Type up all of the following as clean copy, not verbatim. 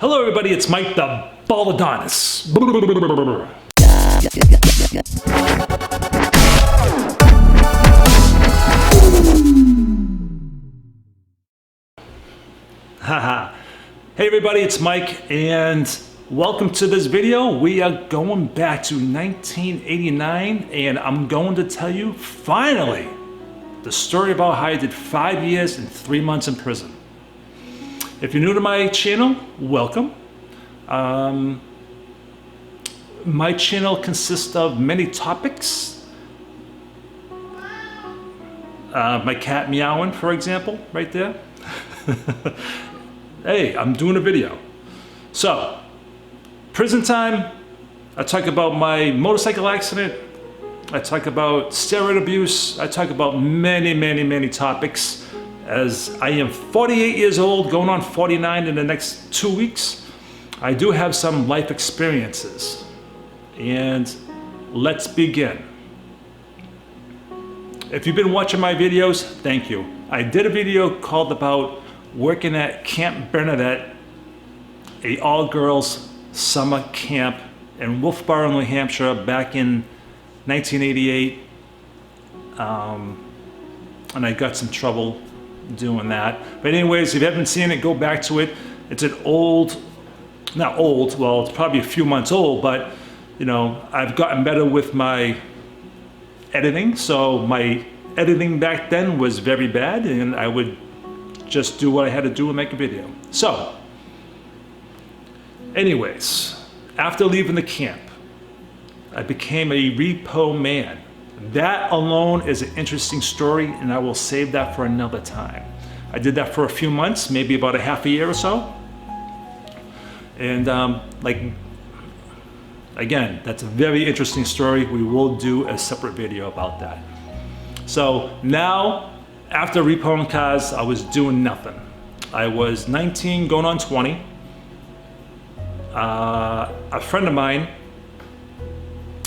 Hello everybody, it's Mike the Baldadonis. Haha. Hey everybody, it's Mike and welcome to this video. We are going back to 1989 and I'm going to tell you, finally, the story about how I did 5 years and 3 months in prison. If you're new to my channel, welcome. My channel consists of many topics. My cat meowing, for example, right there. Hey, I'm doing a video. So, prison time, I talk about my motorcycle accident, I talk about steroid abuse, I talk about many topics. As I am 48 years old, going on 49 in the next 2 weeks, I do have some life experiences. And let's begin. If you've been watching my videos, thank you. I did a video called about working at Camp Bernadette, a all-girls summer camp in Wolfboro, New Hampshire, back in 1988. And I got some trouble doing that. But anyways, if you haven't seen it, go back to it. It's an old, not old, well, it's probably a few months old, but you know, I've gotten better with my editing. So my editing back then was very bad and I would just do what I had to do and make a video. So, anyways, after leaving the camp, I became a repo man. That alone is an interesting story and I will save that for another time. I did that for a few months, maybe about a half a year or so. And again, that's a very interesting story. We will do a separate video about that. So now, after repoing cars, I was doing nothing. I was 19, going on 20. A friend of mine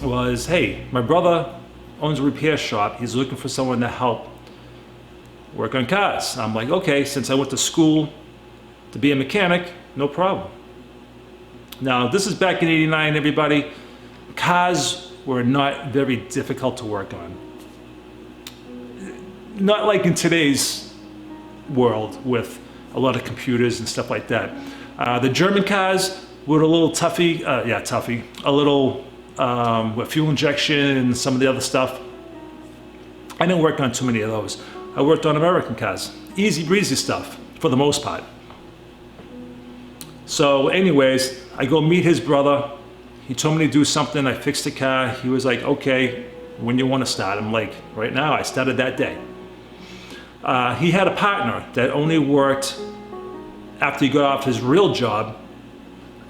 was, hey, my brother owns a repair shop. He's looking for someone to help work on cars. I'm like, okay, since I went to school to be a mechanic, no problem. Now, this is back in '89, everybody. Cars were not very difficult to work on. Not like in today's world with a lot of computers and stuff like that. The German cars were a little toughy, a little with fuel injection and some of the other stuff. I didn't work on too many of those. I worked on American cars. Easy breezy stuff, for the most part. So anyways, I go meet his brother. He told me to do something, I fixed the car. He was like, okay, when you want to start? I'm like, right now, I started that day. He had a partner that only worked after he got off his real job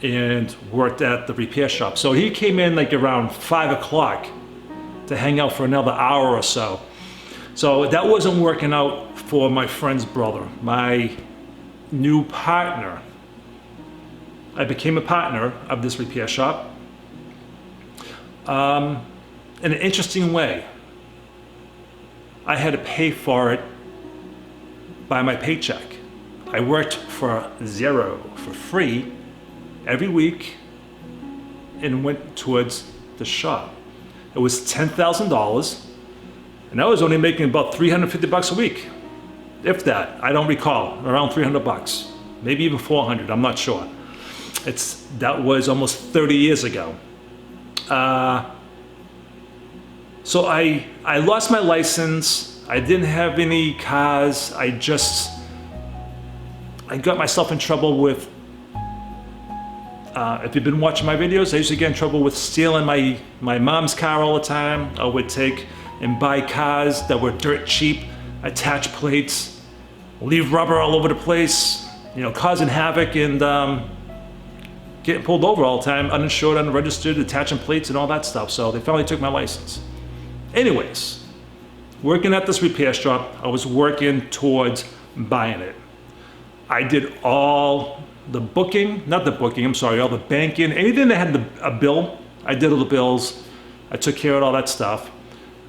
and worked at the repair shop. So he came in like around 5 o'clock to hang out for another hour or so. So that wasn't working out for my friend's brother, my new partner. I became a partner of this repair shop in an interesting way. I had to pay for it by my paycheck. I worked for zero, for free, every week and went towards the shop. It was $10,000 and I was only making about 350 bucks a week. If that, I don't recall, around 300 bucks, maybe even 400, I'm not sure. That was almost 30 years ago. So I lost my license. I didn't have any cars. I got myself in trouble with, if you've been watching my videos, I used to get in trouble with stealing my mom's car all the time. I would take and buy cars that were dirt cheap, attach plates, leave rubber all over the place, you know, causing havoc and getting pulled over all the time, uninsured, unregistered, attaching plates and all that stuff. So they finally took my license. Anyways, working at this repair shop, I was working towards buying it. I did all the booking, not the booking, I'm sorry, all the banking, anything that had a bill, I did all the bills. I took care of all that stuff.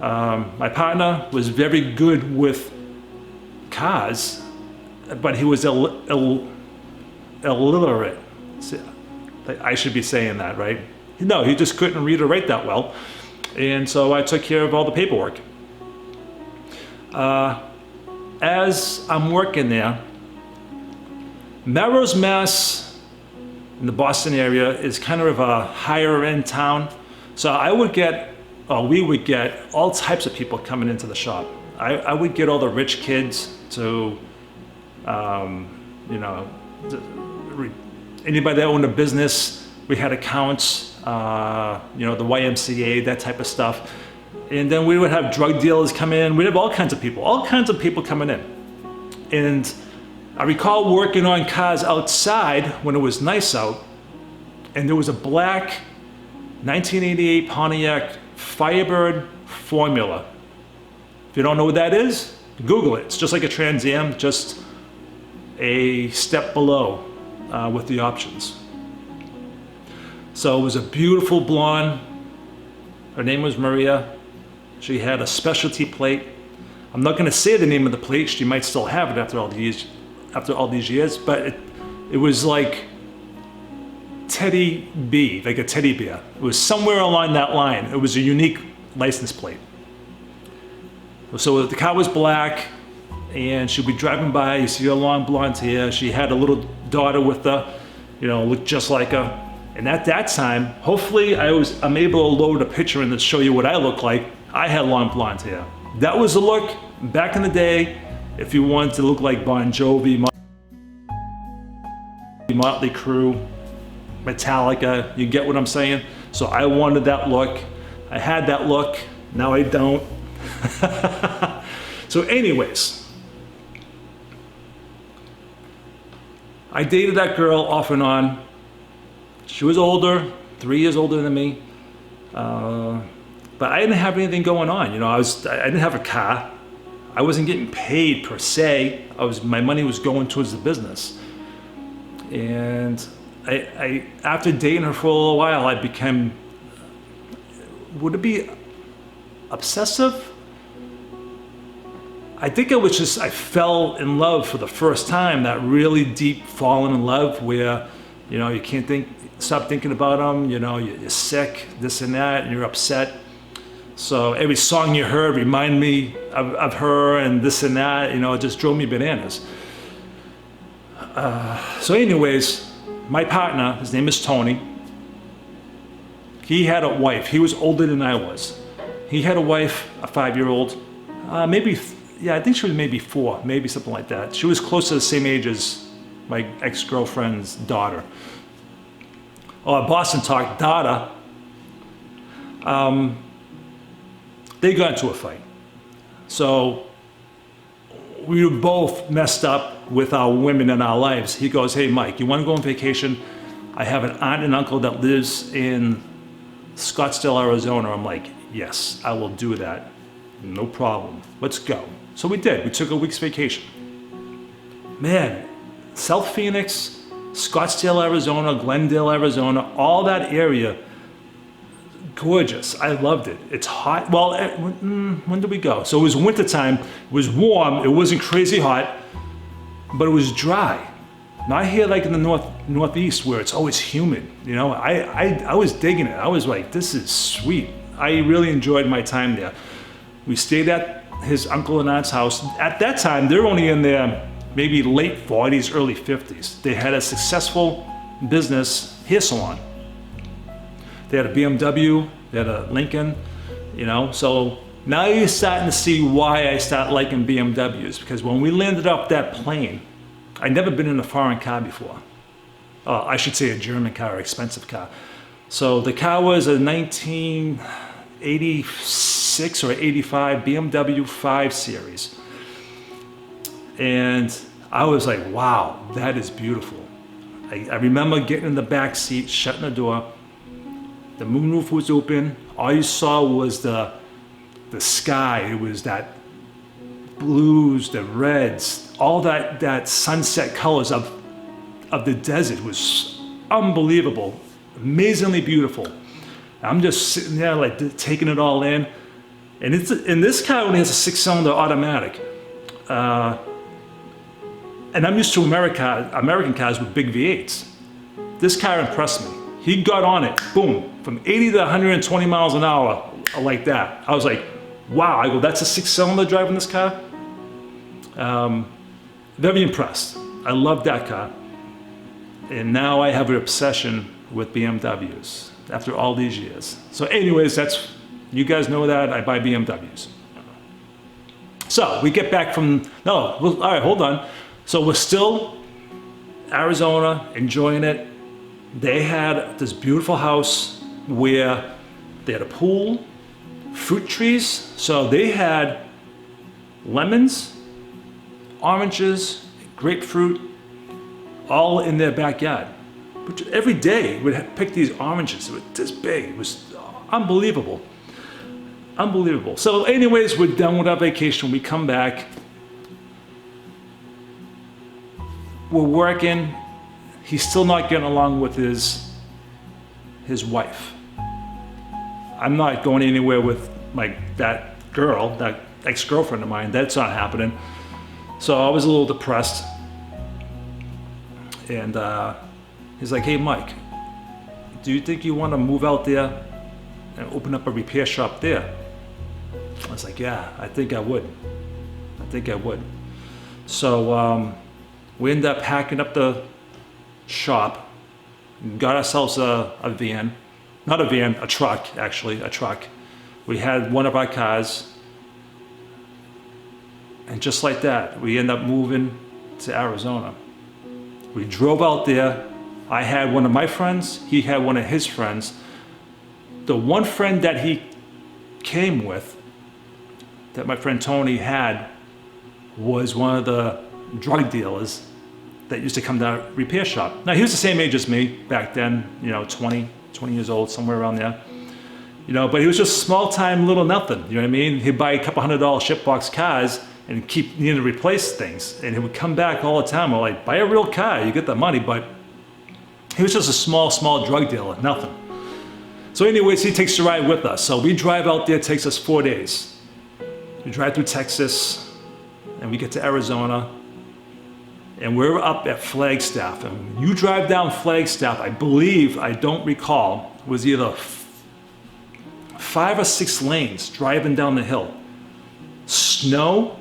My partner was very good with cars, but he was illiterate. I should be saying that, right? No, he just couldn't read or write that well. And so I took care of all the paperwork. As I'm working there, Melrose, Mass, in the Boston area, is kind of a higher end town. So we would get all types of people coming into the shop. I would get all the rich kids to, anybody that owned a business. We had accounts, the YMCA, that type of stuff. And then we would have drug dealers come in. We'd have all kinds of people coming in. And I recall working on cars outside when it was nice out, and there was a black 1988 Pontiac Firebird Formula. If you don't know what that is, Google it. It's just like a Trans Am, just a step below with the options. So it was a beautiful blonde. Her name was Maria. She had a specialty plate. I'm not going to say the name of the plate. She might still have it after all these years, but it was like Teddy B, like a teddy bear. It was somewhere along that line. It was a unique license plate. So the car was black, and she'd be driving by. You see her long blonde hair. She had a little daughter with her, looked just like her. And at that time, hopefully I'm able to load a picture and to show you what I look like. I had long blonde hair. That was the look back in the day. If you wanted to look like Bon Jovi, Motley Crue, Metallica, you get what I'm saying? So I wanted that look. I had that look. Now I don't. So anyways, I dated that girl off and on. She was older, 3 years older than me. But I didn't have anything going on. I didn't have a car. I wasn't getting paid per se. My money was going towards the business. And I after dating her for a little while, I became, would it be obsessive? I think I fell in love for the first time, that really deep falling in love where, you can't stop thinking about them, you're sick, this and that, and you're upset. So every song you heard reminded me of her and this and that, it just drove me bananas. So anyways, my partner, his name is Tony, he had a wife. He was older than I was. He had a wife, a 5-year-old, I think she was maybe 4, maybe something like that. She was close to the same age as my ex-girlfriend's daughter. Boston talk, Dada. They got into a fight. So we were both messed up with our women in our lives. He goes, "Hey, Mike, you want to go on vacation? I have an aunt and uncle that lives in Scottsdale, Arizona." I'm like, "Yes, I will do that. No problem. Let's go." So we did. We took a week's vacation. Man, South Phoenix, Scottsdale, Arizona, Glendale, Arizona, all that area, gorgeous. I loved it. It's hot. Well, when did we go? So it was wintertime. It was warm. It wasn't crazy hot, but it was dry. Not here like in the northeast where it's always humid. I was digging it. I was like, this is sweet. I really enjoyed my time there. We stayed at his uncle and aunt's house. At that time, they were only in their maybe late 40s, early 50s. They had a successful business hair salon. They had a BMW, they had a Lincoln, So now you're starting to see why I start liking BMWs, because when we landed off that plane, I'd never been in a foreign car before. I should say a German car, expensive car. So the car was a 1986 or 85 BMW 5 Series. And I was like, wow, that is beautiful. I remember getting in the back seat, shutting the door. The moonroof was open. All you saw was the sky. It was that blues, the reds, all that sunset colors of the desert was unbelievable, amazingly beautiful. I'm just sitting there like taking it all in. And this car only has a 6-cylinder automatic. And I'm used to American cars with big V8s. This car impressed me. He got on it, boom, from 80 to 120 miles an hour, like that. I was like, wow, I go, that's a 6-cylinder driving this car? Very impressed. I love that car. And now I have an obsession with BMWs after all these years. So anyways, you guys know that I buy BMWs. So we get back from, all right, hold on. So we're still Arizona, enjoying it. They had this beautiful house where they had a pool, fruit trees. So they had lemons, oranges, grapefruit, all in their backyard. Which every day we'd pick these oranges. It was this big. It was unbelievable. Unbelievable. So anyways, we're done with our vacation. We come back. We're working. He's still not getting along with his wife. I'm not going anywhere with that girl, that ex-girlfriend of mine. That's not happening. So I was a little depressed. And he's like, hey, Mike, do you think you want to move out there and open up a repair shop there? I was like, yeah, I think I would. I think I would. So we ended up packing up the shop, got ourselves a van. Not a van, a truck, actually, a truck. We had one of our cars. And just like that, we ended up moving to Arizona. We drove out there. I had one of my friends, he had one of his friends. The one friend that he came with, that my friend Tony had, was one of the drug dealers that used to come to our repair shop. Now he was the same age as me back then, 20 years old, somewhere around there. But he was just small time little nothing, you know what I mean? He'd buy a couple $100 shipbox cars and keep needing to replace things. And he would come back all the time. We're like, buy a real car, you get the money. But he was just a small drug dealer, nothing. So anyways, he takes the ride with us. So we drive out there, it takes us 4 days. We drive through Texas and we get to Arizona and we're up at Flagstaff. And when you drive down Flagstaff, I believe, I don't recall, was either 5 or 6 lanes driving down the hill. Snow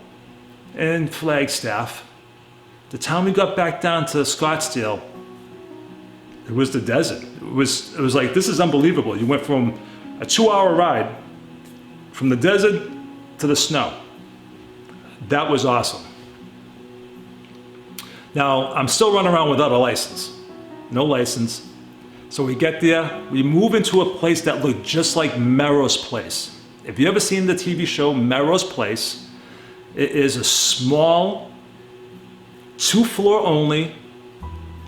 and Flagstaff. The time we got back down to Scottsdale, it was the desert. It was like, this is unbelievable. You went from a 2-hour ride from the desert to the snow. That was awesome. Now, I'm still running around without a license. No license. So we get there, we move into a place that looked just like Melrose Place. If you ever seen the TV show Melrose Place, it is a small, 2-floor only,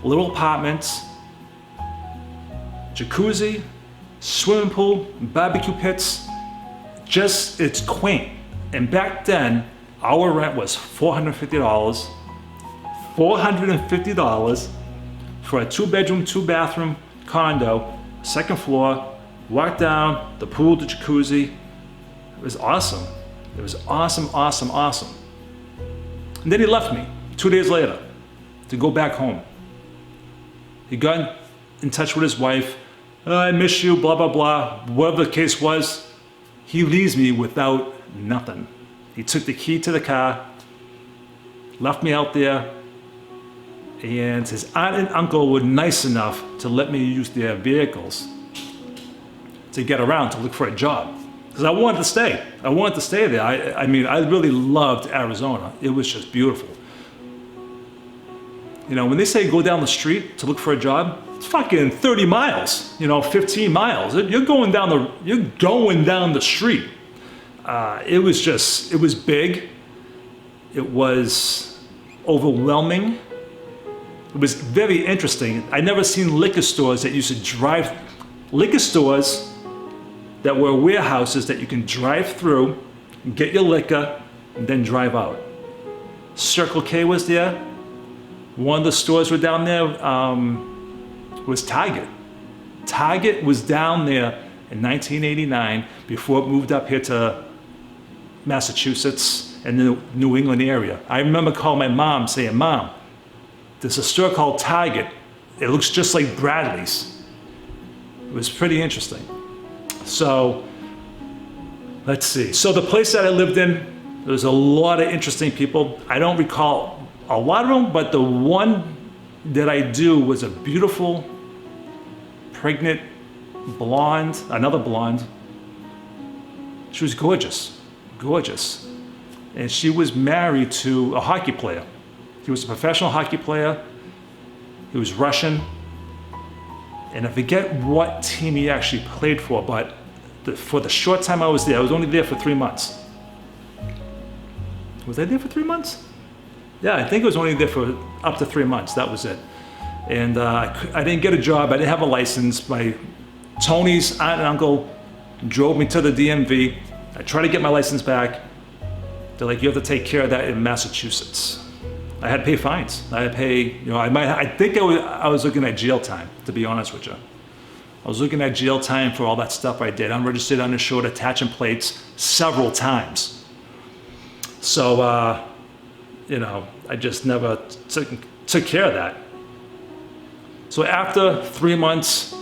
little apartments, jacuzzi, swimming pool, barbecue pits. It's quaint. And back then, our rent was $450. $450 for a 2-bedroom, 2-bathroom condo, 2nd floor, walk down, the pool, the jacuzzi. It was awesome. It was awesome, awesome, awesome. And then he left me 2 days later to go back home. He got in touch with his wife. I miss you, blah, blah, blah. Whatever the case was, he leaves me without nothing. He took the key to the car, left me out there, and his aunt and uncle were nice enough to let me use their vehicles to get around to look for a job. Because I wanted to stay. I wanted to stay there. I mean, I really loved Arizona. It was just beautiful. When they say go down the street to look for a job, it's fucking 30 miles, 15 miles. You're going down the street. It was big. It was overwhelming. It was very interesting. I never seen liquor stores that used to drive, liquor stores that were warehouses that you can drive through, get your liquor, and then drive out. Circle K was there. One of the stores were down there was Target. Target was down there in 1989 before it moved up here to Massachusetts and the New England area. I remember calling my mom saying, Mom, there's a store called Target it looks just like Bradley's. It was pretty interesting. So let's see. So the place that I lived in, there was a lot of interesting people. I don't recall a lot of them, but the one that I do was a beautiful, pregnant blonde, another blonde. She was gorgeous, gorgeous. And she was married to a hockey player. He was a professional hockey player. He was Russian. And I forget what team he actually played for, but for the short time I was there, I was only there for 3 months. Was I there for 3 months? Yeah, I think I was only there for up to 3 months. That was it. And I didn't get a job. I didn't have a license. My Tony's aunt and uncle drove me to the DMV. I tried to get my license back. They're like, you have to take care of that in Massachusetts. I had to pay fines. I had to pay, you know, I think I was looking at jail time, to be honest with you. I was looking at jail time for all that stuff I did. Unregistered, uninsured, attaching plates several times. So, you know, I just never took care of that. So after 3 months,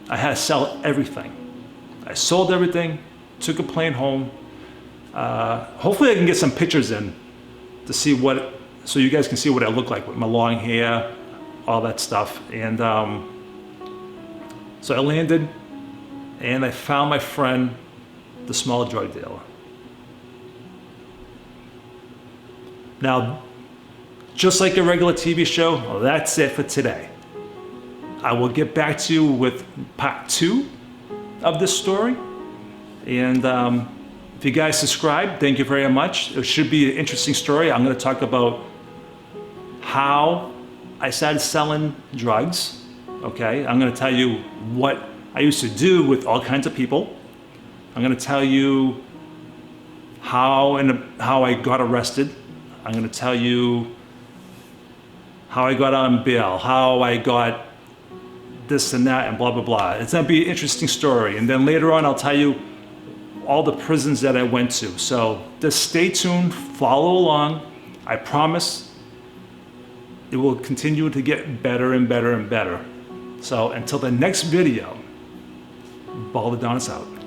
I had to sell everything. I sold everything, took a plane home. Hopefully I can get some pictures in to see so you guys can see what I look like with my long hair, all that stuff. And so I landed and I found my friend, the small drug dealer. Now, just like a regular TV show, well, that's it for today. I will get back to you with part 2 of this story. And if you guys subscribe, thank you very much. It should be an interesting story. I'm going to talk about how I started selling drugs. Okay, I'm going to tell you what I used to do with all kinds of people. I'm going to tell you how I got arrested. I'm going to tell you how I got on bail, how I got this and that and blah, blah, blah. It's going to be an interesting story. And then later on, I'll tell you all the prisons that I went to. So just stay tuned, follow along. I promise it will continue to get better and better and better. So until the next video, Baldadonis out.